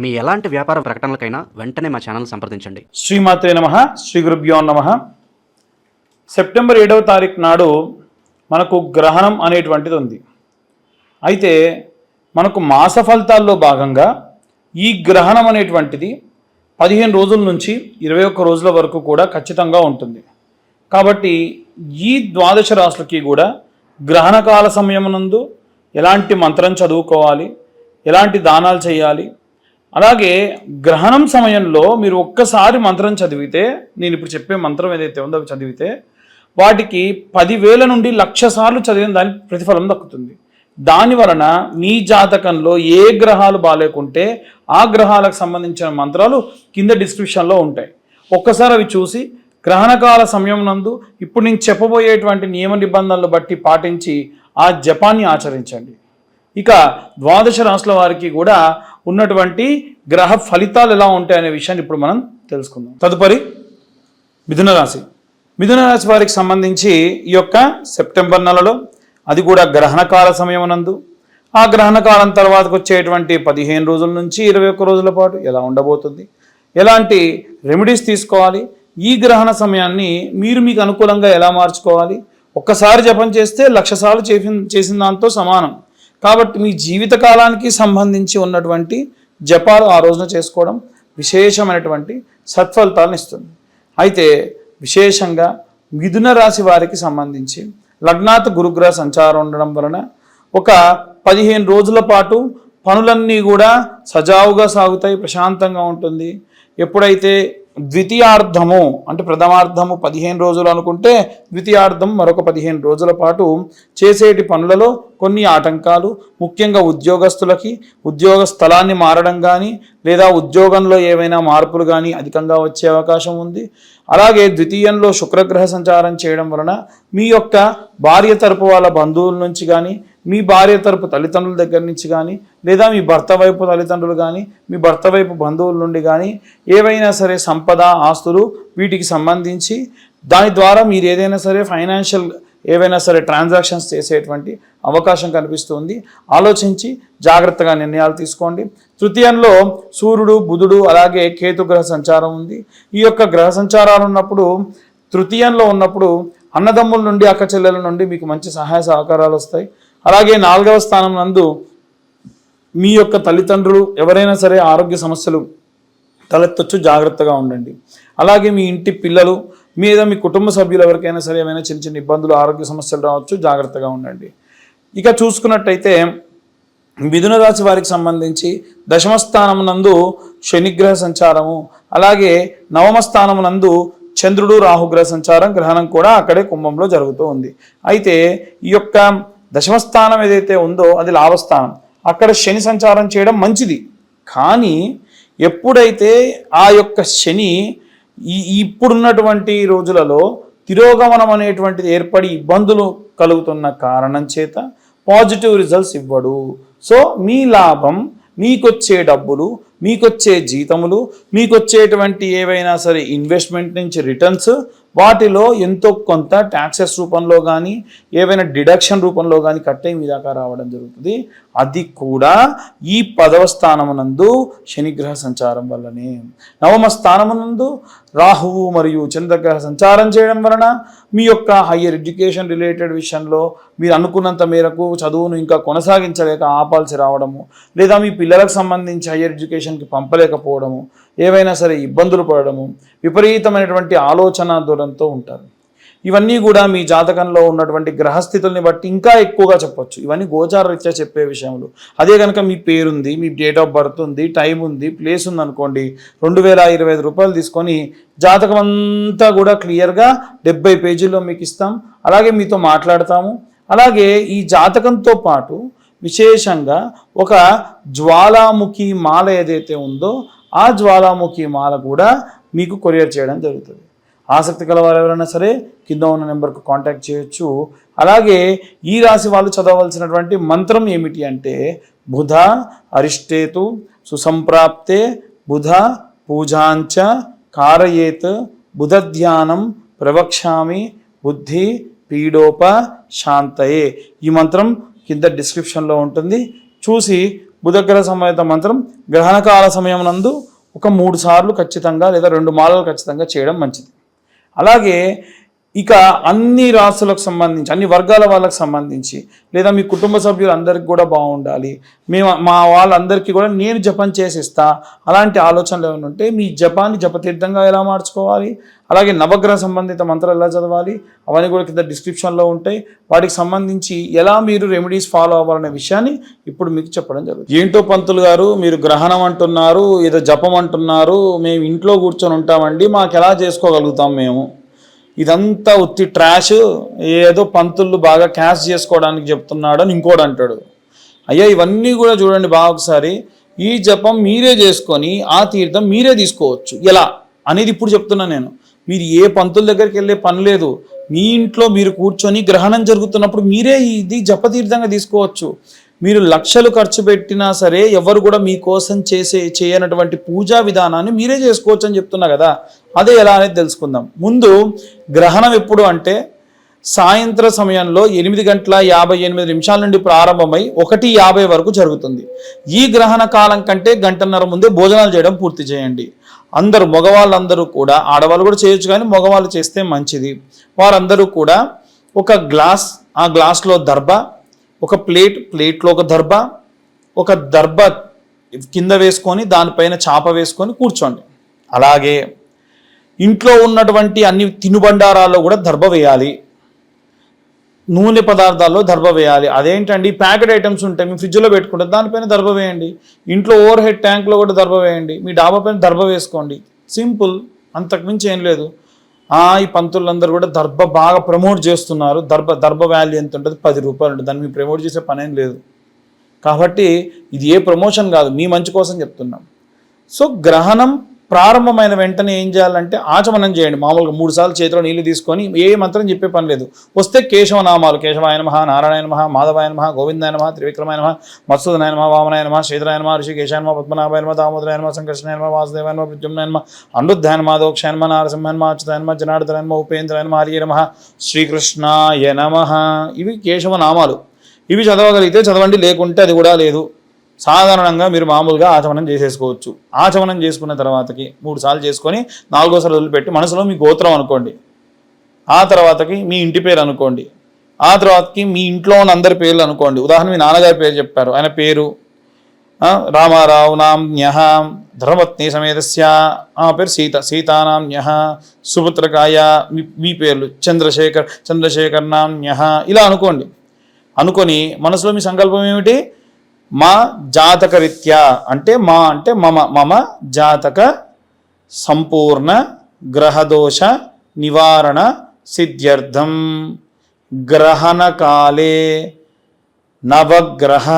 మీ ఎలాంటి వ్యాపార ప్రకటనలకైనా వెంటనే మా ఛానల్ సంప్రదించండి. శ్రీమాత్రే నమః. శ్రీ గురుభ్యో నమః. సెప్టెంబర్ 7వ తారీఖు నాడు మనకు గ్రహణం అనేటువంటిది ఉంది. అయితే మనకు మాస ఫలితాల్లో భాగంగా ఈ గ్రహణం అనేటువంటిది 15 రోజుల నుంచి 21 రోజుల వరకు కూడా ఖచ్చితంగా ఉంటుంది. కాబట్టి ఈ ద్వాదశ రాశులకి కూడా గ్రహణకాల సమయమునందు ఎలాంటి మంత్రం చదువుకోవాలి, ఎలాంటి దానాలు చేయాలి, అలాగే గ్రహణం సమయంలో మీరు ఒక్కసారి మంత్రం చదివితే, నేను ఇప్పుడు చెప్పే మంత్రం ఏదైతే ఉందో అవి చదివితే వాటికి 10,000 నుండి 1,00,000 సార్లు చదివిన దానికి ప్రతిఫలం దక్కుతుంది. దాని వలన మీ జాతకంలో ఏ గ్రహాలు బాగాలేకుంటే ఆ గ్రహాలకు సంబంధించిన మంత్రాలు కింద డిస్క్రిప్షన్లో ఉంటాయి. ఒక్కసారి అవి చూసి గ్రహణకాల సమయం నందు ఇప్పుడు నేను చెప్పబోయేటువంటి నియమ నిబంధనలు బట్టి పాటించి ఆ జపాన్ని ఆచరించండి. ఇక ద్వాదశ రాశుల వారికి కూడా ఉన్నటువంటి గ్రహ ఫలితాలు ఎలా ఉంటాయనే విషయాన్ని ఇప్పుడు మనం తెలుసుకుందాం. తదుపరి మిథున రాశి. మిథున రాశి వారికి సంబంధించి ఈ యొక్క సెప్టెంబర్ నెలలో, అది కూడా గ్రహణకాల సమయం నందు, ఆ గ్రహణకాలం తర్వాతకు వచ్చేటువంటి 15 రోజుల నుంచి 21 రోజుల పాటు ఎలా ఉండబోతుంది, ఎలాంటి రెమెడీస్ తీసుకోవాలి, ఈ గ్రహణ సమయాన్ని మీకు అనుకూలంగా ఎలా మార్చుకోవాలి, ఒక్కసారి జపం చేస్తే 1,00,000 సార్లు చేసిన దాంతో సమానం. కాబట్టి మీ జీవితకాలానికి సంబంధించి ఉన్నటువంటి జపాలు ఆ రోజున చేసుకోవడం విశేషమైనటువంటి సత్ఫలితాలను ఇస్తుంది. అయితే విశేషంగా మిథున రాశి వారికి సంబంధించి లగ్నాత్ గురుగ్రహ సంచారం ఉండడం వలన ఒక 15 రోజుల పాటు పనులన్నీ కూడా సజావుగా సాగుతాయి, ప్రశాంతంగా ఉంటుంది. ఎప్పుడైతే ద్వితీయార్థము అంటే ప్రథమార్థము 15 రోజులు అనుకుంటే ద్వితీయార్థం మరొక 15 రోజుల పాటు చేసేటి పనులలో కొన్ని ఆటంకాలు, ముఖ్యంగా ఉద్యోగస్తులకి ఉద్యోగ స్థలాన్ని మారడం కానీ లేదా ఉద్యోగంలో ఏవైనా మార్పులు కానీ అధికంగా వచ్చే అవకాశం ఉంది. అలాగే ద్వితీయంలో శుక్రగ్రహ సంచారం చేయడం వలన మీ యొక్క భార్య తరపు వాళ్ళ బంధువుల నుంచి కానీ, మీ భార్య తరపు తల్లిదండ్రుల దగ్గర నుంచి కానీ, లేదా మీ భర్త వైపు తల్లిదండ్రులు కానీ, మీ భర్త వైపు బంధువుల నుండి కానీ ఏవైనా సరే సంపద, ఆస్తులు వీటికి సంబంధించి దాని ద్వారా మీరు ఏదైనా సరే ఫైనాన్షియల్ ఏవైనా సరే ట్రాన్సాక్షన్స్ చేసేటువంటి అవకాశం కనిపిస్తుంది. ఆలోచించి జాగ్రత్తగా నిర్ణయాలు తీసుకోండి. తృతీయంలో సూర్యుడు, బుధుడు అలాగే కేతు గ్రహ సంచారం ఉంది. ఈ యొక్క గ్రహ సంచారాలు ఉన్నప్పుడు, తృతీయంలో ఉన్నప్పుడు అన్నదమ్ముల నుండి, అక్క చెల్లెల నుండి మీకు మంచి సహాయ సహకారాలు వస్తాయి. అలాగే 4వ స్థానం నందు మీ యొక్క తల్లిదండ్రులు ఎవరైనా సరే ఆరోగ్య సమస్యలు తలెత్తొచ్చు, జాగ్రత్తగా ఉండండి. అలాగే మీ ఇంటి పిల్లలు మీద మీ కుటుంబ సభ్యులు ఎవరికైనా సరే ఏమైనా చిన్న చిన్న ఇబ్బందులు, ఆరోగ్య సమస్యలు రావచ్చు, జాగ్రత్తగా ఉండండి. ఇక చూసుకున్నట్టయితే మిథున రాశి వారికి సంబంధించి దశమ స్థానం నందు శనిగ్రహ సంచారము, అలాగే 9వ స్థానం నందు చంద్రుడు, రాహుగ్రహ సంచారం, గ్రహణం కూడా అక్కడే కుంభంలో జరుగుతూ ఉంది. అయితే ఈ యొక్క దశమ స్థానం ఏదైతే ఉందో అది లాభస్థానం, అక్కడ శని సంచారం చేయడం మంచిది. కానీ ఎప్పుడైతే ఆ యొక్క శని ఇప్పుడున్నటువంటి రోజులలో తిరోగమనం అనేటువంటిది ఏర్పడి ఇబ్బందులు కలుగుతున్న కారణం చేత పాజిటివ్ రిజల్ట్స్ ఇవ్వడు. సో మీ లాభం, మీకొచ్చే డబ్బులు, మీకొచ్చే జీతములు, మీకొచ్చేటువంటి ఏవైనా సరే ఇన్వెస్ట్మెంట్ నుంచి రిటర్న్స్, వాటిలో ఎంతో కొంత ట్యాక్సెస్ రూపంలో కానీ ఏవైనా డిడక్షన్ రూపంలో కానీ కట్టే మీ దాకా రావడం జరుగుతుంది. అది కూడా ఈ 10వ స్థానమునందు శనిగ్రహ సంచారం వల్లనే. 9వ స్థానమునందు రాహువు మరియు చంద్రగ్రహ సంచారం చేయడం వలన మీ యొక్క హయ్యర్ ఎడ్యుకేషన్ రిలేటెడ్ విషయంలో మీరు అనుకున్నంత మేరకు చదువును ఇంకా కొనసాగించలేక ఆపాల్సి రావడము, లేదా మీ పిల్లలకు సంబంధించి హయ్యర్ ఎడ్యుకేషన్కి పంపలేకపోవడము, ఏవైనా సరే ఇబ్బందులు పడడము, విపరీతమైనటువంటి ఆలోచన దూరంతో ఉంటారు. ఇవన్నీ కూడా మీ జాతకంలో ఉన్నటువంటి గ్రహస్థితుల్ని బట్టి ఇంకా ఎక్కువగా చెప్పొచ్చు. ఇవన్నీ గోచార రీత్యా చెప్పే విషయములు. అదే కనుక మీ పేరుంది, మీ డేట్ ఆఫ్ బర్త్ ఉంది, టైం ఉంది, ప్లేస్ ఉంది అనుకోండి, 2,025 రూపాయలు తీసుకొని జాతకం అంతా కూడా క్లియర్గా 70 పేజీల్లో మీకు ఇస్తాం. అలాగే మీతో మాట్లాడతాము. అలాగే ఈ జాతకంతో పాటు విశేషంగా ఒక జ్వాలాముఖి మాల ఏదైతే ఉందో ఆ జ్వాలాముఖి మాల కూడా మీకు కొరియర్ చేయడం జరుగుతుంది. ఆసక్తి కలవారు ఎవరైనా సరే కింద ఉన్న నెంబర్కు కాంటాక్ట్ చేయొచ్చు. అలాగే ఈ రాశి వాళ్ళు చదవలసినటువంటి మంత్రం ఏమిటి అంటే బుధ అరిష్టేతు సుసంప్రాప్తే బుధ పూజాంచ కారయేత్ బుధ ధ్యానం ప్రవక్ష్యామి బుద్ధి పీడోప శాంతయే. ఈ మంత్రం కింద డిస్క్రిప్షన్లో ఉంటుంది, చూసి బుధగ్రహ సమేత మంత్రం గ్రహణకాల సమయం నందు ఒక 3 సార్లు ఖచ్చితంగా లేదా 2 మాలలు ఖచ్చితంగా చేయడం మంచిది. అలాగే ఇక అన్ని రాసులకు సంబంధించి అన్ని వర్గాల వాళ్ళకి సంబంధించి లేదా మీ కుటుంబ సభ్యులందరికీ కూడా బాగుండాలి, మా వాళ్ళందరికీ కూడా నేను జపం చేసిస్తా అలాంటి ఆలోచనలు ఏమైనా ఉంటే మీ జపాన్ని జపతీర్థంగా ఎలా మార్చుకోవాలి, అలాగే నవగ్రహ సంబంధిత మంత్రాలు ఎలా చదవాలి అవన్నీ కూడా కింద డిస్క్రిప్షన్లో ఉంటాయి. వాటికి సంబంధించి ఎలా మీరు రెమెడీస్ ఫాలో అవ్వాలనే విషయాన్ని ఇప్పుడు మీకు చెప్పడం జరుగుతుంది. ఏంటో పంతులు గారు మీరు గ్రహణం అంటున్నారు, ఏదో జపం అంటున్నారు, మేము ఇంట్లో కూర్చొని ఉంటామండి, మాకు ఎలా చేసుకోగలుగుతాం మేము? ఇదంతా ఉత్తి ట్రాష్, ఏదో పంతులు బాగా క్యాష్ చేసుకోవడానికి చెప్తున్నాడు అని ఇంకోటి అంటాడు. అయ్యా ఇవన్నీ కూడా చూడండి బాగా ఒకసారి. ఈ జపం మీరే చేసుకొని ఆ తీర్థం మీరే తీసుకోవచ్చు. ఎలా అనేది ఇప్పుడు చెప్తున్నా నేను. మీరు ఏ పంతుల దగ్గరికి వెళ్ళే పని లేదు. మీ ఇంట్లో మీరు కూర్చొని గ్రహణం జరుగుతున్నప్పుడు మీరే ఇది జపతీర్థంగా తీసుకోవచ్చు. మీరు లక్షలు ఖర్చు పెట్టినా సరే ఎవరు కూడా మీకోసం చేయనటువంటి పూజా విధానాన్ని మీరే చేసుకోవచ్చు అని చెప్తున్నా కదా. అదే ఎలా అనేది తెలుసుకుందాం. ముందు గ్రహణం ఎప్పుడు అంటే సాయంత్ర సమయంలో 8:58 నుండి ప్రారంభమై 1:50 వరకు జరుగుతుంది. ఈ గ్రహణ కాలం కంటే గంటన్నర ముందే భోజనాలు చేయడం పూర్తి చేయండి. అందరూ మగవాళ్ళందరూ కూడా, ఆడవాళ్ళు కూడా చేయొచ్చు కానీ మగవాళ్ళు చేస్తే మంచిది. వారందరూ కూడా ఒక గ్లాస్, ఆ గ్లాస్లో దర్భ, ఒక ప్లేట్లో ఒక దర్భ కింద వేసుకొని దానిపైన చాప వేసుకొని కూర్చోండి. అలాగే ఇంట్లో ఉన్నటువంటి అన్ని తినుబండారాల్లో కూడా దర్భ వేయాలి. నూనె పదార్థాల్లో దర్భ వేయాలి. అదేంటండి ప్యాకెట్ ఐటమ్స్ ఉంటాయి మీ ఫ్రిడ్జ్లో పెట్టుకుంటే దానిపైన దర్భ వేయండి. ఇంట్లో ఓవర్ హెడ్ ట్యాంక్లో కూడా దర్భ వేయండి. మీ డాబా పైన దర్భ వేసుకోండి. సింపుల్, అంతకుమించి ఏం లేదు. ఈ పంతులందరూ కూడా దర్భ బాగా ప్రమోట్ చేస్తున్నారు. దర్భ వాల్యూ ఎంత ఉంటుంది? 10 రూపాయలు ఉంటుంది. దాన్ని మీరు ప్రమోట్ చేసే పని ఏం లేదు. కాబట్టి ఇది ఏ ప్రమోషన్ కాదు, మీ మంచి కోసం చెప్తున్నాం. సో గ్రహణం ప్రారంభమైన వెంటనే ఏం చేయాలంటే ఆచమనం చేయండి. మామూలుగా 3 సార్లు చేతిలో నీళ్లు తీసుకొని ఏ మంత్రం చెప్పే పని లేదు. వస్తే కేశవనామాలు, కేశవాయ నమః, నారాయణ నమః, మాధవాయ నమః, గోవిందాయ నమః, త్రివిక్రమాయ నమః, మత్సూదనాయ నమః, వామనాయ నమః, శ్రీధరాయ నమః, ఋషికేశాయ నమః, పద్మనాభాయ నమః, దామోదరాయ నమః, సంకర్షణాయ నమః, వాసుదేవాయ నమః, ప్రద్యుమ్నాయ నమః, అనిరుద్ధాయ నమః, దోక్షాయ నమః, నారసింహాయ నమః, అచ్యుతాయ నమః, జనార్దనాయ నమః, ఉపేంద్రాయ నమః, హరియే నమః, శ్రీకృష్ణాయ నమః. ఇవి కేశవనామాలు. ఇవి చదవగలిగితే చదవండి, లేకుంటే అది కూడా లేదు. సాధారణంగా మీరు మామూలుగా ఆచమనం చేసేసుకోవచ్చు. ఆచమనం చేసుకున్న తర్వాతకి 3 సార్లు చేసుకొని 4వసారి వదిలిపెట్టి మనసులో మీ గోత్రం అనుకోండి. ఆ తర్వాతకి మీ ఇంటి పేరు అనుకోండి. ఆ తర్వాతకి మీ ఇంట్లో ఉన్న అందరి పేర్లు అనుకోండి. ఉదాహరణ మీ నాన్నగారి పేరు చెప్పారు, ఆయన పేరు రామారావు నామ్న్యః, ధర్మపత్ని సమేతస్య ఆ పేరు సీతానామ్న్యః, సుపుత్రకాయ మీ పేర్లు చంద్రశేఖర్ నామ్న్యః, ఇలా అనుకోండి. అనుకొని మనసులో మీ సంకల్పం ఏమిటి? మా జాతక రీత్యా అంటే మమ జాతక సంపూర్ణ గ్రహదోష నివారణ సిద్ధ్యర్థం గ్రహణకాలే నవగ్రహ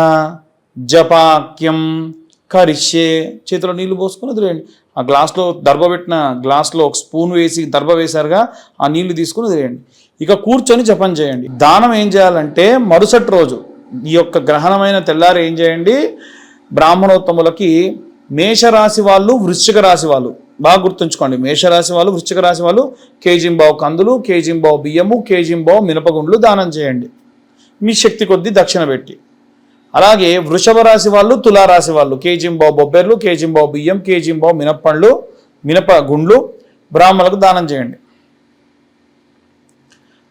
జపాక్యం కరిష్యే. చేతిలో నీళ్లు పోసుకొని వదిలేయండి. ఆ గ్లాస్లో పెట్టిన గ్లాస్లో ఒక స్పూన్ వేసి దర్భ వేశారుగా, ఆ నీళ్లు తీసుకుని వదిలేయండి. ఇక కూర్చొని జపం చేయండి. దానం ఏం చేయాలంటే మరుసటి రోజు ఈ యొక్క గ్రహణమైన తెల్లారి ఏం చేయండి, బ్రాహ్మణోత్తములకి మేషరాశి వాళ్ళు, వృశ్చిక రాశి వాళ్ళు బాగా గుర్తుంచుకోండి. మేషరాశి వాళ్ళు, వృశ్చిక రాశి వాళ్ళు కేజింబావు కందులు, కేజింబావు బియ్యము, కేజింబావు మినపగుండ్లు దానం చేయండి మీ శక్తి కొద్దీ దక్షిణ పెట్టి. అలాగే వృషభ రాశి వాళ్ళు, తులారాశి వాళ్ళు కేజింబావు బొబ్బెర్లు, కేజింబావు బియ్యం, కేజింబావు మినప్పండ్లు, మినపగుండ్లు బ్రాహ్మణులకు దానం చేయండి.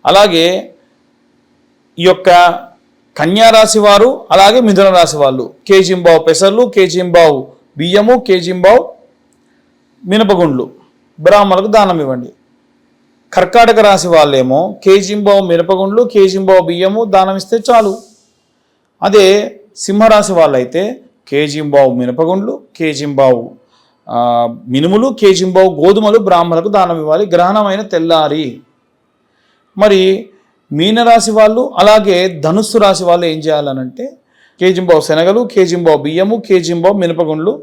అలాగే ఈ యొక్క కన్యారాశి వారు, అలాగే మిథున రాశి వాళ్ళు కేజింబావు పెసర్లు, కేజింబావు బియ్యము, కేజింబావు మినపగుండ్లు బ్రాహ్మణులకు దానం ఇవ్వండి. కర్కాటక రాశి వాళ్ళేమో కేజింబావు మినపగుండ్లు, కేజింబావు బియ్యము దానం ఇస్తే చాలు. అదే సింహరాశి వాళ్ళైతే కేజింబావు మినపగుండ్లు, కేజింబావు మినుములు, కేజింబావు గోధుమలు బ్రాహ్మణులకు దానం ఇవ్వాలి గ్రహణమైన తెల్లారి. మరి మీనరాశి వాళ్ళు అలాగే ధనుస్సు రాశి వాళ్ళు ఏం చేయాలనంటే కేజింబావు శనగలు, కేజింబావు బియ్యము, కేజింబావు మినపగుండ్లు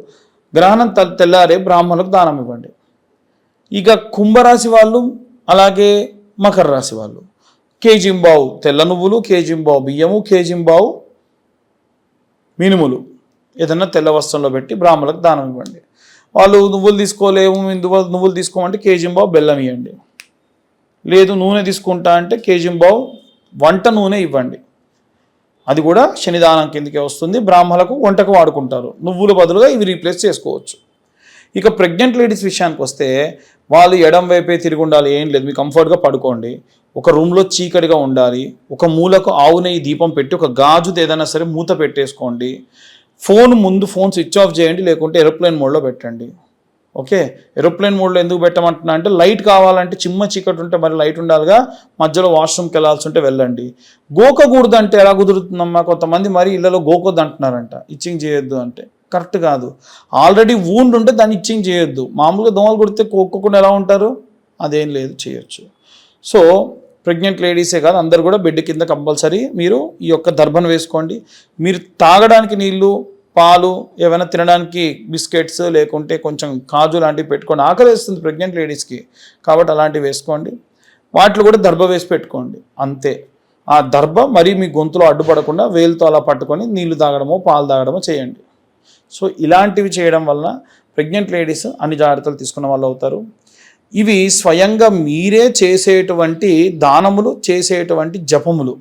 గ్రహణం తెల్లారే బ్రాహ్మణులకు దానం ఇవ్వండి. ఇక కుంభరాశి వాళ్ళు అలాగే మకర రాశి వాళ్ళు కేజింబావు తెల్ల నువ్వులు, కేజింబావు బియ్యము, కేజింబావు మినుములు ఏదన్నా తెల్ల వస్త్రంలో పెట్టి బ్రాహ్మణులకు దానం ఇవ్వండి. వాళ్ళు నువ్వులు తీసుకోలేము, నువ్వులు తీసుకోమంటే కేజింబావు బెల్లం ఇవ్వండి. లేదు నూనె తీసుకుంటా అంటే కేజింబావు వంట నూనె ఇవ్వండి. అది కూడా శనిదానం కిందకే వస్తుంది. బ్రాహ్మణులకు వంటకు వాడుకుంటారు. నువ్వుల బదులుగా ఇవి రీప్లేస్ చేసుకోవచ్చు. ఇక ప్రెగ్నెంట్ లేడీస్ విషయానికి వస్తే వాళ్ళు ఎడం వైపే తిరిగి ఉండాలి, ఏం లేదు, మీ కంఫర్ట్గా పడుకోండి. ఒక రూమ్లో చీకటిగా ఉండాలి. ఒక మూలకు ఆవు నెయ్యి దీపం పెట్టి ఒక గాజుది ఏదైనా సరే మూత పెట్టేసుకోండి. ఫోన్ స్విచ్ ఆఫ్ చేయండి, లేకుంటే ఏరోప్లేన్ మోడ్లో పెట్టండి. ఓకే, ఏరోప్లేన్ మోడ్లో ఎందుకు పెట్టమంటున్నా అంటే లైట్ కావాలంటే చిమ్మ చీకటి ఉంటే మరి లైట్ ఉండాలిగా, మధ్యలో వాష్రూమ్కి వెళ్ళాల్సి ఉంటే వెళ్ళండి. గోకకూడదు అంటే ఎలా కుదురుతుందమ్మా? కొంతమంది మరి ఇళ్ళలో గోకొద్దు అంటున్నారంట, ఇచ్చింగ్ చేయొద్దు అంటే. కరెక్ట్ కాదు. ఆల్రెడీ వూండ్ ఉంటే దాన్ని ఇచ్చింగ్ చేయొద్దు. మామూలుగా దోమలు కొడితే కోక్కోకుండా ఎలా ఉంటారు? అదేం లేదు, చేయొచ్చు. సో ప్రెగ్నెంట్ లేడీసే కాదు, అందరు కూడా బెడ్ కింద కంపల్సరీ మీరు ఈ యొక్క దర్భను వేసుకోండి. మీరు తాగడానికి నీళ్ళు, పాలు, ఏమైనా తినడానికి బిస్కెట్స్, లేకుంటే కొంచెం కాజు లాంటివి పెట్టుకోండి. ఆకలి వేస్తుంది ప్రెగ్నెంట్ లేడీస్కి, కాబట్టి అలాంటివి వేసుకోండి. వాటిలో కూడా దర్భ వేసి పెట్టుకోండి, అంతే. ఆ దర్భ మరీ మీ గొంతులో అడ్డుపడకుండా వేలుతో అలా పట్టుకొని నీళ్లు తాగడమో పాలు తాగడమో చేయండి. సో ఇలాంటివి చేయడం వలన ప్రెగ్నెంట్ లేడీస్ అన్ని జాగ్రత్తలు తీసుకున్న వాళ్ళు అవుతారు. ఇవి స్వయంగా మీరే చేసేటువంటి దానములు, చేసేటువంటి జపములు.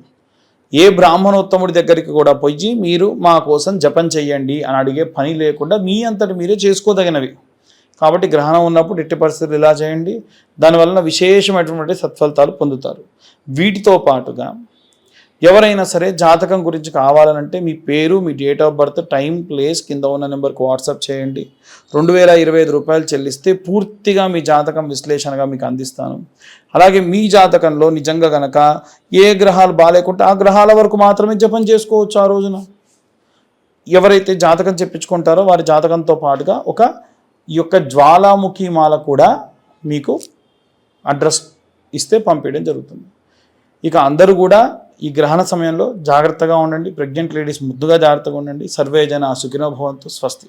ఏ బ్రాహ్మణోత్తముడి దగ్గరికి కూడా పోయి మీరు మా కోసం జపం చెయ్యండి అని అడిగే పని లేకుండా మీ అంతటి మీరే చేసుకోదగినవి. కాబట్టి గ్రహణం ఉన్నప్పుడు ఎట్టి పరిస్థితులు ఇలా చేయండి. దానివలన విశేషమైనటువంటి సత్ఫలితాలు పొందుతారు. వీటితో పాటుగా ఎవరైనా సరే జాతకం గురించి కావాలనంటే మీ పేరు, మీ date of birth, time, place కింద ఉన్న నెంబర్కి వాట్సాప్ చేయండి. 2025 రూపాయలు చెల్లిస్తే పూర్తిగా మీ జాతకం విశ్లేషణగా మీకు అందిస్తాను. అలాగే మీ జాతకంలో నిజంగా గనక ఏ గ్రహాలు బాగాలేకుంటే ఆ గ్రహాల వరకు మాత్రమే జపం చేసుకోవచ్చు ఆ రోజున. ఎవరైతే జాతకం చెప్పించుకుంటారో వారి జాతకంతో పాటుగా ఈ యొక్క జ్వాలాముఖి మాల కూడా మీకు అడ్రస్ ఇస్తే పంపించడం జరుగుతుంది. ఇక అందరూ కూడా ఈ గ్రహణ సమయంలో జాగ్రత్తగా ఉండండి. ప్రెగ్నెంట్ లేడీస్ ముద్దుగా జాగ్రత్తగా ఉండండి. సర్వే జన సుఖినో భవంతు. స్వస్తి.